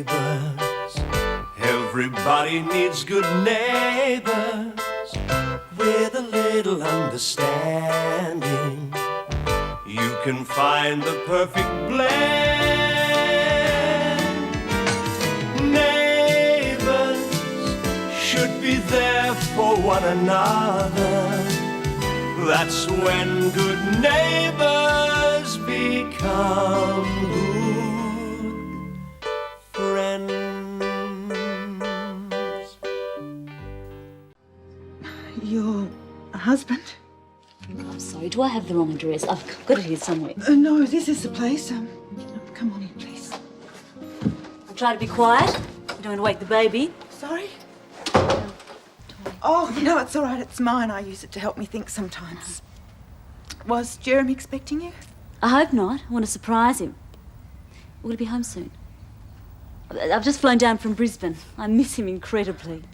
neighbours. Everybody needs good neighbours with a little understanding. You can find the perfect blend. Neighbours should be there for one another. That's when good neighbours become good friends. Your husband? I'm sorry, do I have the wrong address? I've got it here somewhere. No, this is the place. Come on in, please. I'll try to be quiet. I don't want to wake the baby. Sorry? Oh, no, it's all right. It's mine. I use it to help me think sometimes. Was Jeremy expecting you? I hope not. I want to surprise him. Will he be home soon? I've just flown down from Brisbane. I miss him incredibly.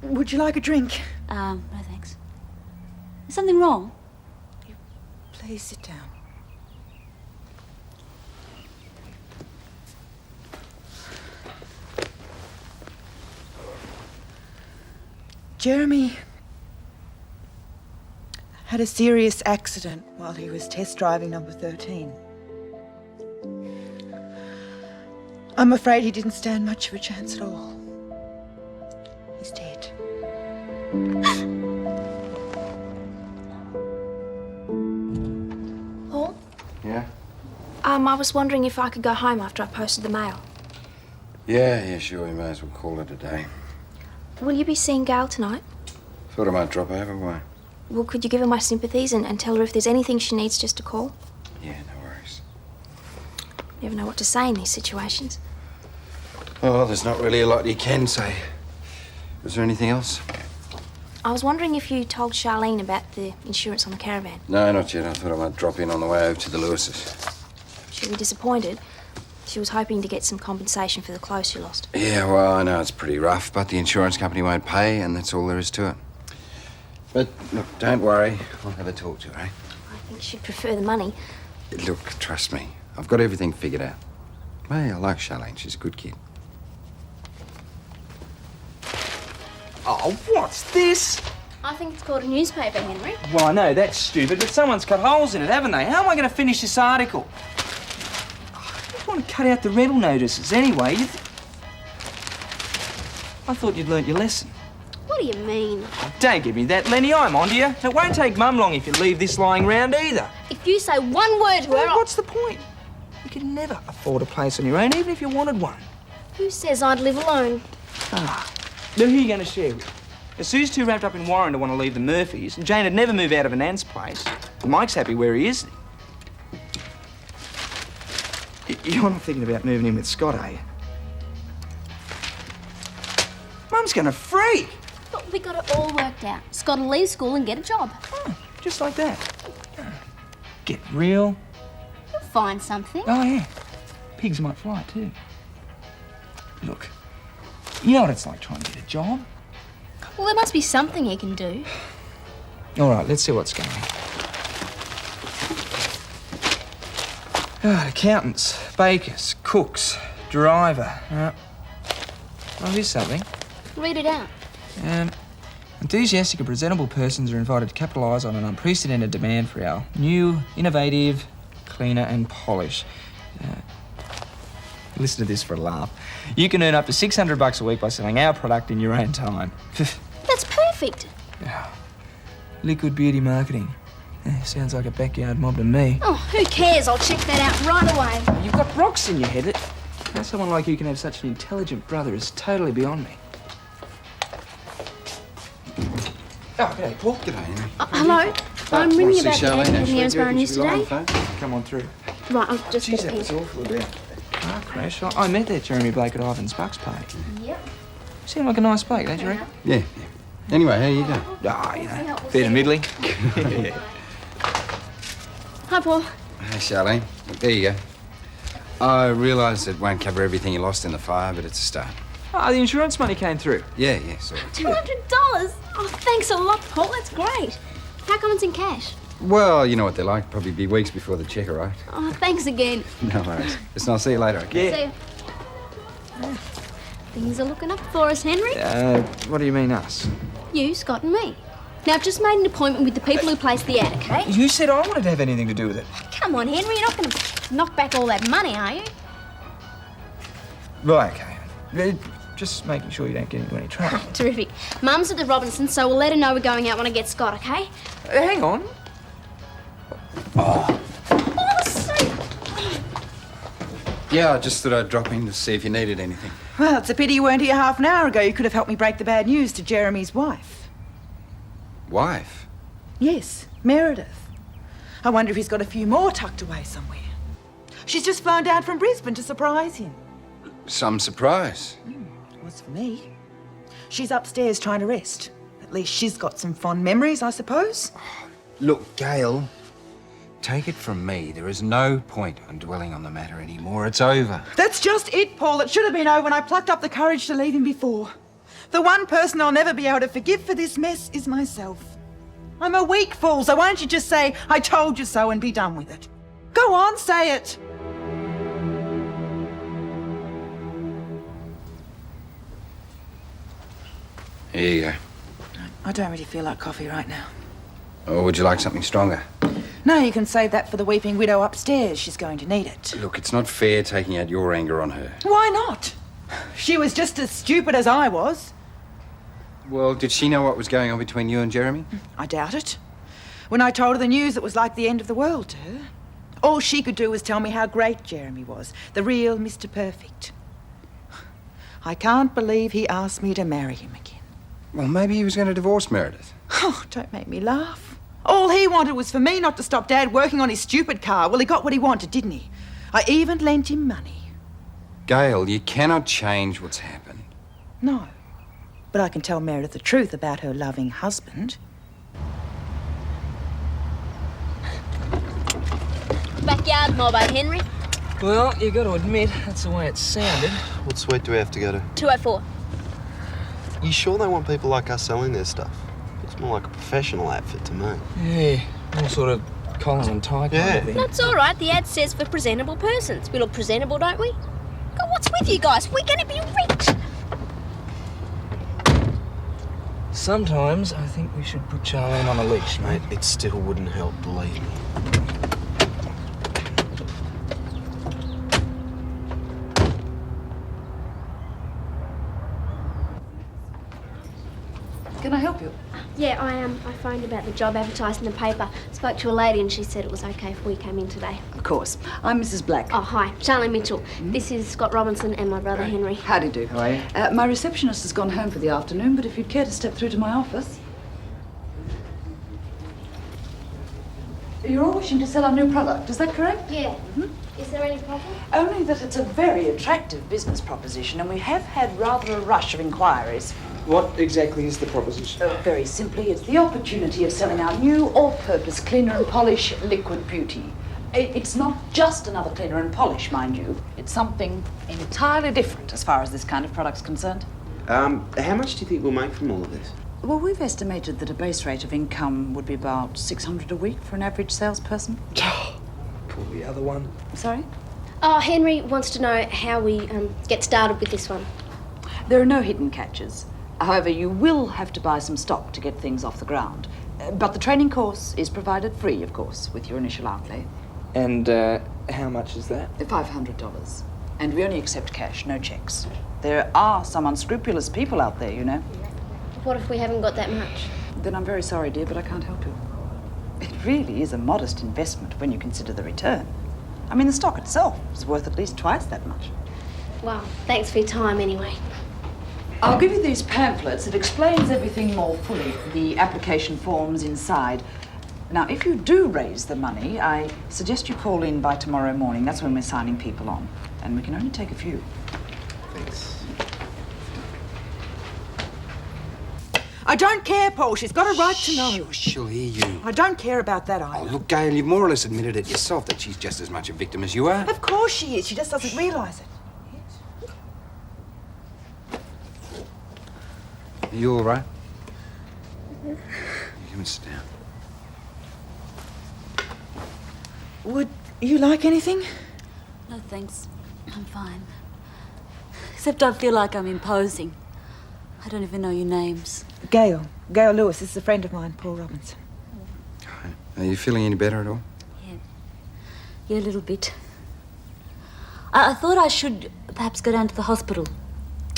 Would you like a drink? No thanks. Is something wrong? Please sit down. Jeremy had a serious accident while he was test driving number 13. I'm afraid he didn't stand much of a chance at all. He's dead. Paul? Yeah? I was wondering if I could go home after I posted the mail. Yeah, sure. We may as well call it a day. Will you be seeing Gail tonight? Thought I might drop over. Why? Well, could you give her my sympathies and tell her if there's anything she needs just to call? Yeah, no worries. Never know what to say in these situations. Oh, there's not really a lot you can say. Was there anything else? I was wondering if you told Charlene about the insurance on the caravan. No, not yet. I thought I might drop in on the way over to the Lewises. She'll be disappointed. She was hoping to get some compensation for the clothes she lost. Yeah, well, I know it's pretty rough, but the insurance company won't pay, and that's all there is to it. But, look, don't worry. I'll have a talk to her, eh? I think she'd prefer the money. Look, trust me. I've got everything figured out. Hey, I like Charlene. She's a good kid. Oh, what's this? I think it's called a newspaper, Henry. Well, I know that's stupid, but someone's cut holes in it, haven't they? How am I going to finish this article? I just want to cut out the rental notices anyway. I thought you'd learnt your lesson. What do you mean? Oh, don't give me that, Lenny. I'm onto you. It won't take Mum long if you leave this lying round either. If you say one word to her, Well, what's the point? You could never afford a place on your own, even if you wanted one. Who says I'd live alone? Now, who are you going to share with? If Sue's too wrapped up in Warren to want to leave the Murphys, and Jane would never move out of Anne's place, and Mike's happy where he is. You're not thinking about moving in with Scott, are you? Mum's going to freak. But we got it all worked out. Scott'll leave school and get a job. Oh, just like that. Get real. You'll find something. Oh, yeah. Pigs might fly, too. Look, you know what it's like trying to get a job. Well, there must be something he can do. All right, let's see what's going on. Accountants, bakers, cooks, driver. Oh, here's something. Read it out. Enthusiastic and presentable persons are invited to capitalise on an unprecedented demand for our new, innovative, cleaner and polish. Listen to this for a laugh. You can earn up to $600 a week by selling our product in your own time. That's perfect. Liquid beauty marketing. Sounds like a backyard mob to me. Oh, who cares? I'll check that out right away. You've got rocks in your head. How someone like you can have such an intelligent brother is totally beyond me. Oh, g'day, Paul. G'day, Henry. Hello. I'm ringing about the ad in the Amesborough News today. Come on through. Right, I'll just Jeez, get a that was pen. awful about car crash. I met that Jeremy Blake at Ivan's Bucks party. Yep. Seemed like a nice bloke, don't you reckon? Yeah. Anyway, how you doing? You know, fair to middling. Hi, Paul. Hey, Charlene. Look, there you go. I realise it won't cover everything you lost in the fire, but it's a start. Oh, the insurance money came through. Yeah, sorry. $200? Oh, thanks a lot, Paul. That's great. How come it's in cash? Well, you know what they're like. Probably be weeks before the cheque arrived. Oh, thanks again. No worries. Listen, I'll see you later, okay? Yeah. See you. Things are looking up for us, Henry. What do you mean, us? You, Scott and me. Now, I've just made an appointment with the people who placed the ad, okay? You said I wanted to have anything to do with it. Come on, Henry, you're not going to knock back all that money, are you? Right, okay. Just making sure you don't get into any trouble. Terrific. Mum's at the Robinsons, so we'll let her know we're going out when I get Scott, okay? Hang on. Oh, so... Yeah, I just thought I'd drop in to see if you needed anything. Well, it's a pity you weren't here half an hour ago. You could have helped me break the bad news to Jeremy's wife. Wife? Yes, Meredith. I wonder if he's got a few more tucked away somewhere. She's just flown down from Brisbane to surprise him. Some surprise. Was for me. She's upstairs trying to rest. At least she's got some fond memories, I suppose. Look, Gail, take it from me. There is no point on dwelling on the matter anymore. It's over. That's just it, Paul. It should have been over when I plucked up the courage to leave him before. The one person I'll never be able to forgive for this mess is myself. I'm a weak fool, so why don't you just say, I told you so, and be done with it? Go on, say it. Here you go. I don't really feel like coffee right now. Or would you like something stronger? No, you can save that for the weeping widow upstairs. She's going to need it. Look, it's not fair taking out your anger on her. Why not? She was just as stupid as I was. Well, did she know what was going on between you and Jeremy? I doubt it. When I told her the news, it was like the end of the world to her. All she could do was tell me how great Jeremy was, the real Mr. Perfect. I can't believe he asked me to marry him again. Well, maybe he was going to divorce Meredith. Oh, don't make me laugh. All he wanted was for me not to stop Dad working on his stupid car. Well, he got what he wanted, didn't he? I even lent him money. Gail, you cannot change what's happened. No. But I can tell Meredith the truth about her loving husband. Backyard mob, eh, Henry? Well, you got to admit, that's the way it sounded. What suite do we have to go to? 204. You sure they want people like us selling their stuff? Looks more like a professional outfit to me. Yeah, all sort of collar and tie kind of thing. That's all right. The ad says for presentable persons. We look presentable, don't we? God, what's with you guys? We're going to be rich. Sometimes I think we should put Charlene on a leash, mate. It still wouldn't help, believe me. Can I help you? Yeah, I phoned about the job advertised in the paper. Spoke to a lady and she said it was okay if we came in today. Of course. I'm Mrs. Black. Oh, hi. Charlene Mitchell. This is Scott Robinson and my brother Henry. Howdy do. How are you? My receptionist has gone home for the afternoon, but if you'd care to step through to my office. You're all wishing to sell our new product, is that correct? Yeah. Is there any problem? Only that it's a very attractive business proposition, and we have had rather a rush of inquiries. What exactly is the proposition? Very simply, it's the opportunity of selling our new all-purpose cleaner and polish liquid beauty. It's not just another cleaner and polish, mind you. It's something entirely different as far as this kind of product's concerned. How much do you think we'll make from all of this? Well, we've estimated that a base rate of income would be about $600 a week for an average salesperson. Pull the other one. Sorry? Oh, Henry wants to know how we get started with this one. There are no hidden catches. However, you will have to buy some stock to get things off the ground. But the training course is provided free, of course, with your initial outlay. And how much is that? $500. And we only accept cash, no checks. There are some unscrupulous people out there, you know. What if we haven't got that much? Then I'm very sorry, dear, but I can't help you. It really is a modest investment when you consider the return. I mean, the stock itself is worth at least twice that much. Well, thanks for your time anyway. I'll give you these pamphlets. It explains everything more fully. The application forms inside. Now, if you do raise the money, I suggest you call in by tomorrow morning. That's when we're signing people on. And we can only take a few. Thanks. I don't care, Paul. She's got a right to know. She'll hear you. I don't care about that either. Oh, look, Gail, you've more or less admitted it yourself that she's just as much a victim as you are. Of course she is. She just doesn't realise it. Are you all right? You come and sit down. Would you like anything? No, thanks. I'm fine. Except I feel like I'm imposing. I don't even know your names. Gail Lewis. This is a friend of mine, Paul Robinson. Are you feeling any better at all? Yeah, a little bit. I thought I should perhaps go down to the hospital.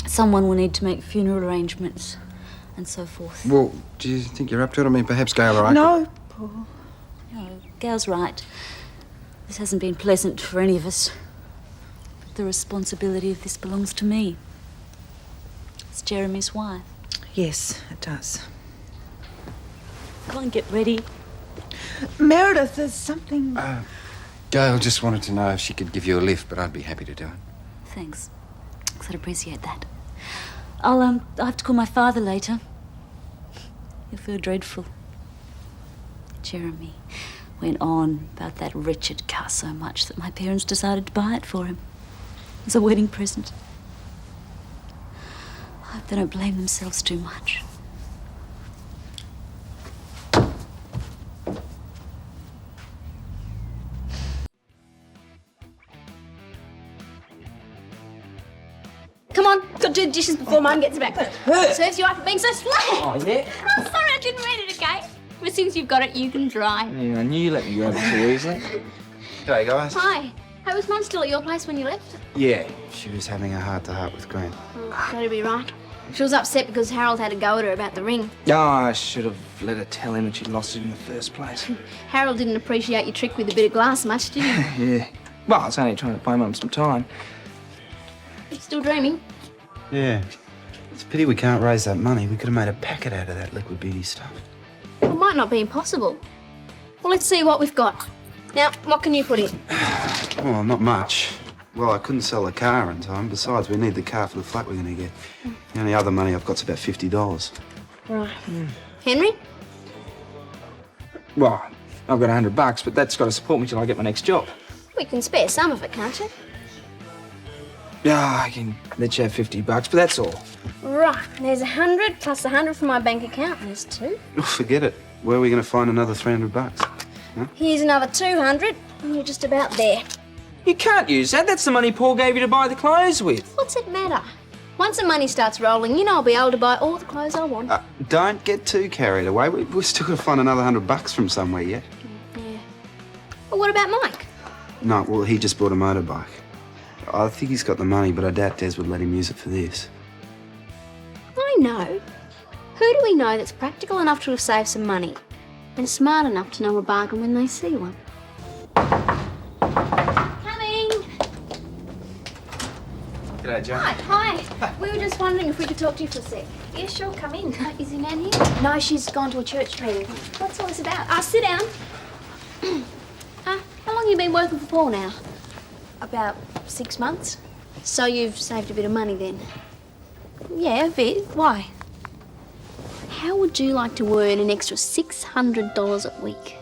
Someone will need to make funeral arrangements and so forth. Well, do you think you're up to it? I mean, perhaps Gail or I No, Paul. No, Gail's right. This hasn't been pleasant for any of us. But the responsibility of this belongs to me. It's Jeremy's wife. Yes, it does. Come on, get ready. Meredith, there's something... Gail just wanted to know if she could give you a lift, but I'd be happy to do it. Thanks. I'd appreciate that. I'll have to call my father later. He'll feel dreadful. Jeremy went on about that wretched car so much that my parents decided to buy it for him as a wedding present. I hope they don't blame themselves too much. Come on, got to do the dishes before Mum gets back. Serves you up for being so slow. Oh, yeah? Oh, sorry, I didn't read it, okay? But since you've got it, you can drive. Yeah, I knew you let me grab it too easily. G'day, guys. Hi. Hey, was Mum still at your place when you left? Yeah, she was having a heart-to-heart with Grant. Oh, that'd be right. She was upset because Harold had a go at her about the ring. Oh, I should have let her tell him that she'd lost it in the first place. Harold didn't appreciate your trick with a bit of glass much, did he? Yeah. Well, I was only trying to buy Mum some time. Still dreaming? Yeah. It's a pity we can't raise that money. We could have made a packet out of that liquid beauty stuff. Well, it might not be impossible. Well, let's see what we've got. Now, what can you put in? Well, not much. Well, I couldn't sell the car in time. Besides, we need the car for the flat we're going to get. The only other money I've got's about $50. Right. Henry? Well, I've got $100, but that's got to support me till I get my next job. We can spare some of it, can't you? Yeah, I can let you have $50, but that's all. Right. There's 100 plus 100 from my bank account. There's 2. Oh, forget it. Where are we going to find another $300? Here's another 200. And you're just about there. You can't use that. That's the money Paul gave you to buy the clothes with. What's it matter? Once the money starts rolling, you know I'll be able to buy all the clothes I want. Don't get too carried away. We've still got to find another $100 from somewhere yet. Yeah. Well, what about Mike? No, well, he just bought a motorbike. I think he's got the money, but I doubt Des would let him use it for this. I know. Who do we know that's practical enough to have saved some money and smart enough to know a bargain when they see one? Coming! G'day, Joe. Hi. We were just wondering if we could talk to you for a sec. Yeah, sure, come in. Is your nan here? No, she's gone to a church meeting. What's all this about? Sit down. How long have you been working for Paul now? About 6 months. So you've saved a bit of money then? Yeah, a bit. Why? How would you like to earn an extra $600 a week?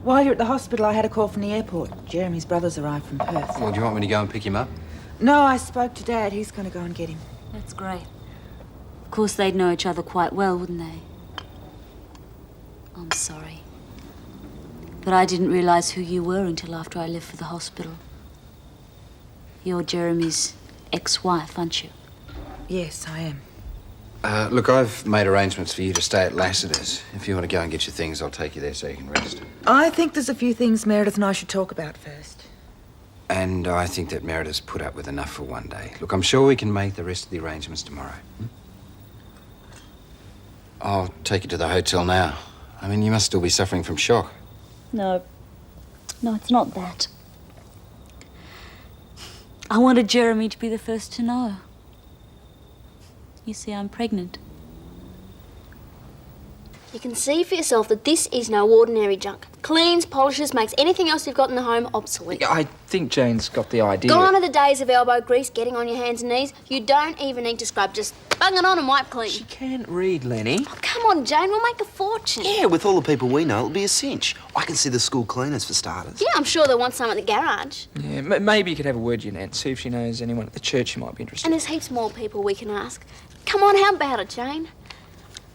While you're at the hospital, I had a call from the airport. Jeremy's brothers arrived from Perth. Well, do you want me to go and pick him up? No, I spoke to Dad. He's going to go and get him. That's great. Of course, they'd know each other quite well, wouldn't they? I'm sorry. But I didn't realise who you were until after I left for the hospital. You're Jeremy's ex-wife, aren't you? Yes, I am. Look, I've made arrangements for you to stay at Lassiter's. If you want to go and get your things, I'll take you there so you can rest. I think there's a few things Meredith and I should talk about first. And I think that Meredith's put up with enough for one day. Look, I'm sure we can make the rest of the arrangements tomorrow. I'll take you to the hotel now. I mean, you must still be suffering from shock. No, it's not that. I wanted Jeremy to be the first to know. You see, I'm pregnant. You can see for yourself that this is no ordinary junk. Cleans, polishes, makes anything else you've got in the home obsolete. I think Jane's got the idea. Gone are the days of elbow grease, getting on your hands and knees. You don't even need to scrub, just bung it on and wipe clean. She can't read, Lenny. Oh, come on, Jane, we'll make a fortune. Yeah, with all the people we know, it'll be a cinch. I can see the school cleaners for starters. Yeah, I'm sure they'll want some at the garage. Yeah, maybe you could have a word with your nan, see if she knows anyone at the church who might be interested. And there's heaps more people we can ask. Come on, how about it, Jane?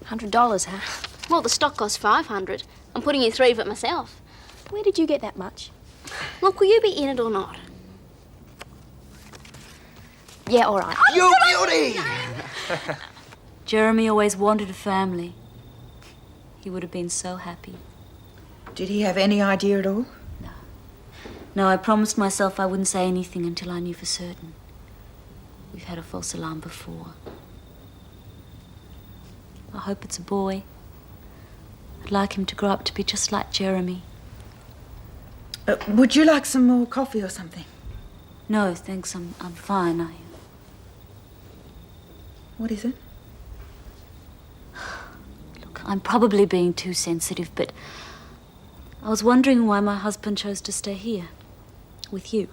$100, huh? Well, the stock costs $500. I'm putting you $3 of it myself. Where did you get that much? Look, will you be in it or not? Yeah, all right. You beauty! Jeremy always wanted a family. He would have been so happy. Did he have any idea at all? No, I promised myself I wouldn't say anything until I knew for certain. We've had a false alarm before. I hope it's a boy. I'd like him to grow up to be just like Jeremy. Would you like some more coffee or something? No, thanks, I'm fine. What is it? Look, I'm probably being too sensitive, but I was wondering why my husband chose to stay here. With you.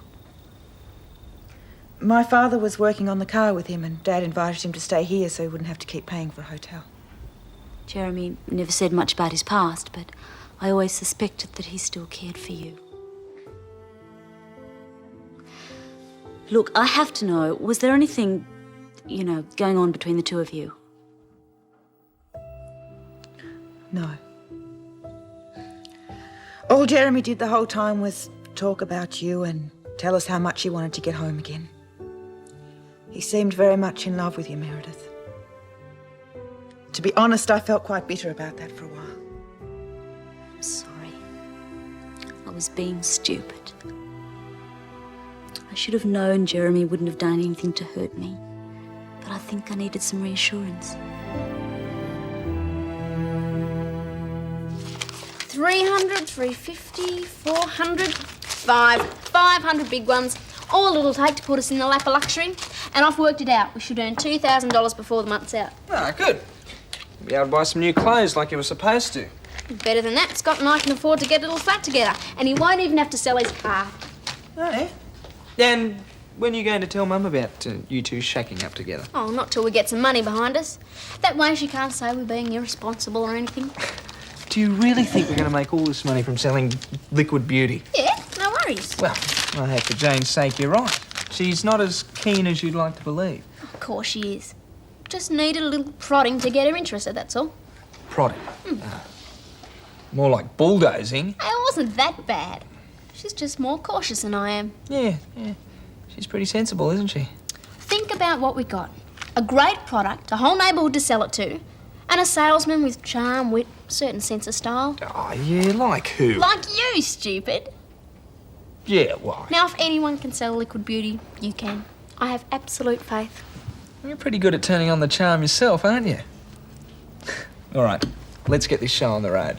My father was working on the car with him and Dad invited him to stay here so he wouldn't have to keep paying for a hotel. Jeremy never said much about his past, but I always suspected that he still cared for you. Look, I have to know, was there anything, going on between the two of you? No. All Jeremy did the whole time was talk about you and tell us how much he wanted to get home again. He seemed very much in love with you, Meredith. To be honest, I felt quite bitter about that for a while. I'm sorry. I was being stupid. I should have known Jeremy wouldn't have done anything to hurt me, but I think I needed some reassurance. 300, 350, 400, 500 big ones. All it'll take to put us in the lap of luxury. And I've worked it out. We should earn $2,000 before the month's out. Ah, good. You'll be able to buy some new clothes like you were supposed to. Better than that, Scott and I can afford to get a little flat together. And he won't even have to sell his car. Oh, yeah? And when are you going to tell Mum about you two shacking up together? Oh, not till we get some money behind us. That way she can't say we're being irresponsible or anything. Do you really think we're going to make all this money from selling liquid beauty? Yeah, no worries. Well, I hope for Jane's sake you're right. She's not as keen as you'd like to believe. Of course she is. Just needed a little prodding to get her interested, that's all. Prodding? More like bulldozing. It wasn't that bad. She's just more cautious than I am. Yeah. She's pretty sensible, isn't she? Think about what we got. A great product, a whole neighbourhood to sell it to, and a salesman with charm, wit, certain sense of style. Oh, yeah, like who? Like you, stupid. Yeah, why? Now, if anyone can sell liquid beauty, you can. I have absolute faith. You're pretty good at turning on the charm yourself, aren't you? All right, let's get this show on the road.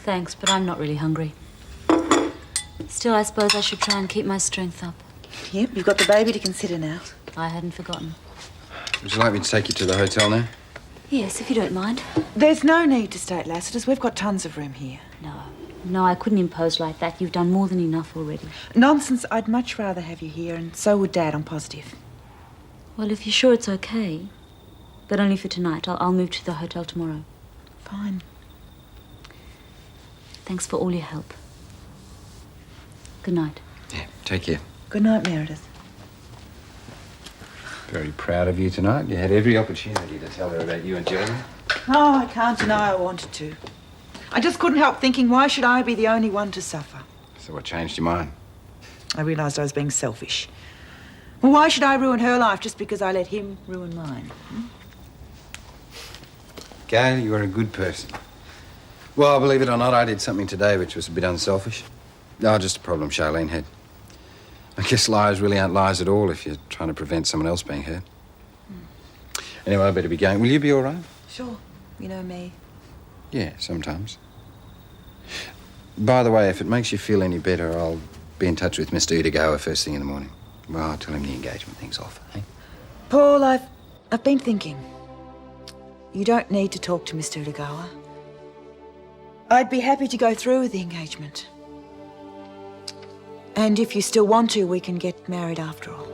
Thanks, but I'm not really hungry. Still, I suppose I should try and keep my strength up. Yep, you've got the baby to consider now. I hadn't forgotten. Would you like me to take you to the hotel now? Yes, if you don't mind. There's no need to stay at Lassiter's. We've got tons of room here. No, I couldn't impose like that. You've done more than enough already. Nonsense. I'd much rather have you here, and so would Dad, I'm positive. Well, if you're sure it's okay, but only for tonight. I'll move to the hotel tomorrow. Fine. Thanks for all your help. Good night. Yeah, take care. Good night, Meredith. Very proud of you tonight. You had every opportunity to tell her about you and Jeremy. Oh, I can't deny I wanted to. I just couldn't help thinking, why should I be the only one to suffer? So what changed your mind? I realised I was being selfish. Well, why should I ruin her life just because I let him ruin mine? Gail, you are a good person. Well, believe it or not, I did something today which was a bit unselfish. No, just a problem Charlene had. I guess lies really aren't lies at all if you're trying to prevent someone else being hurt. Anyway, I better be going. Will you be all right? Sure. You know me. Yeah, sometimes. By the way, if it makes you feel any better, I'll be in touch with Mr. Udagawa first thing in the morning. Well, I'll tell him the engagement thing's off, eh? Paul, I've been thinking. You don't need to talk to Mr. Udagawa. I'd be happy to go through with the engagement. And if you still want to, we can get married after all.